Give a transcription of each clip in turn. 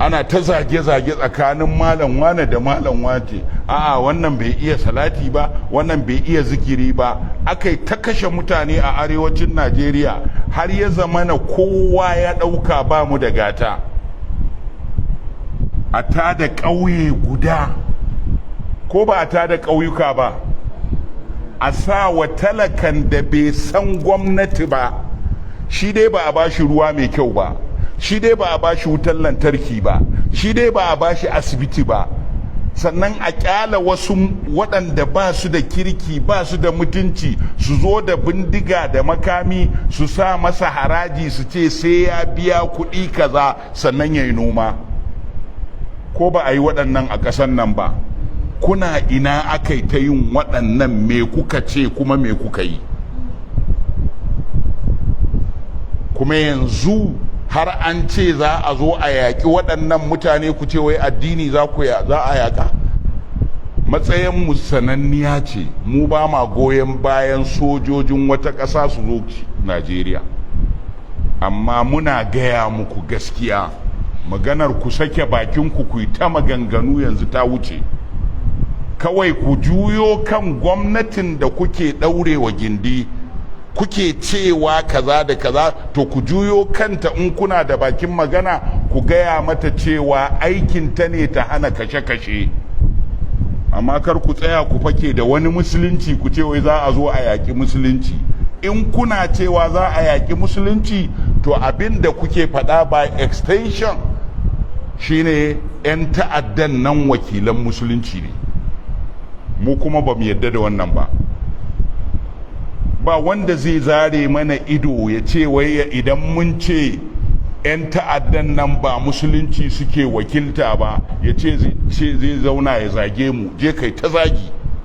ana ta zage-zage tsakanin malam wane da malam wace, a'a wannan bai iya salati ba, wannan bai iya zikiri ba. Akai ta kashe mutane a arewacin Najeriya har ya zamana kowa ya ɗauka ba mu da gata. A tada ƙauye guda, ko ba a tada ƙauyuka ba, a sa wa talakan da bai san gwamnati ba, shi dai ba a bashi ruwa mai kyau ba, shi dai ba a bashi wutar lantarki ba, shi dai ba a bashi asibiti ba, sannan a kyala wasu waɗanda ba su da kirki ba su da mutunci su zo da bindiga da makami su sa masa haraji su ce sai ya biya kuɗi kaza sannan ya yi noma. Ko ba a yi waɗannan a ƙasan nan ba? Kuna ina aka yi ta yin waɗannan, me kuka ce kuma me kuka yi? Kuma yanzu har an ce za a zo a yaƙi waɗannan mutane, ku ce wai addini za a yaƙa. Matsayinmu sananniya ce, mu ba ma goyon bayan sojojin wata ƙasa su zo Najeriya, amma muna gaya muku gaskiya, maganar ku sake bakinku ku yi ta maganganu yanzu ta wuce. Kawai ku juyo kan gwamnatin da kuke ɗaurewa gindi, kuke cewa kaza da kaza, to ku juyo kanta in kuna da bakin magana ku gaya mata cewa aikinta ne ta hana kashe-kashe. Amma kar ku tsaya ku fake da wani musulunci ku ce wai za a zo a yaƙi musulunci. In kuna cewa za a yaƙi musulunci, to abin da kuke faɗa by extension shine 'yan ta'addan nan wakilan musulunci ne. Mu kuma ba mu yadda da wannan ba. Ba wanda zai zare mana ido ya ce wai idan mun ce 'yan ta'addan nan ba musulunci suke wakilta ba, ya ce zai zauna ya zage mu. Je kai ta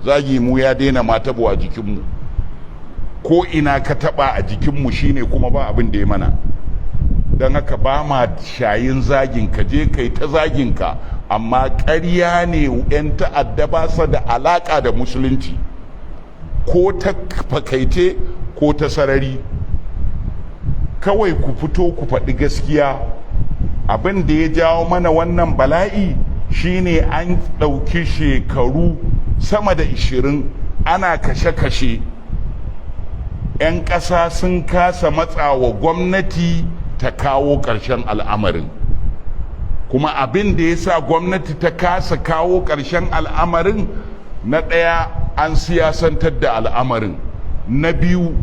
zagi mu ya daina ma tabo a jikinmu. Ko ina ka taba a jikinmu shine kuma ba abin da ya mana. Don haka ba ma shayin zagin ka, je kai ta zagin ka, amma ƙarya ne 'yan ta'adda ba su da alaƙa da musulunci, ko ta fakaice ko ta sarari. Kawai ku fito ku faɗi gaskiya. Abin da ya jawo mana wannan bala'i shine an ɗauki shekaru sama da 20 ana kashe-kashe. 'Yan ƙasa sun kasa matsawa gwamnati ta kawo ƙarshen al'amarin. Kuma abin da ya sa gwamnati ta kasa kawo ƙarshen al'amarin, na ɗaya an siyasantar da al'amarin, na biyu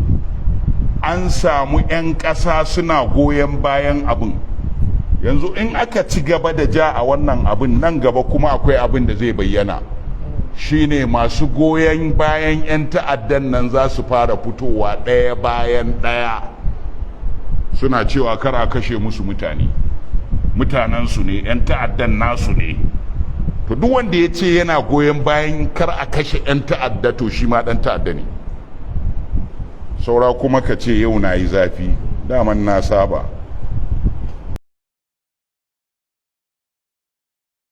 an samu 'yan ƙasa suna goyon bayan abin. Yanzu in aka ci gaba da ja a wannan abin, nan gaba kuma akwai abin da zai bayyana, shine masu goyon bayan 'yan ta'addan nan za su fara fitowa ɗaya bayan ɗaya suna cewa kar a kashe musu mutane, mutanensu ne, 'yan ta'addan nasu ne. To duk wanda ya ce yana goyon bayan kar a kashe 'yan ta'adda, to shi ma ɗan ta'adda ne. Saura kuma ka ce yau na yi zafi, daman na saba.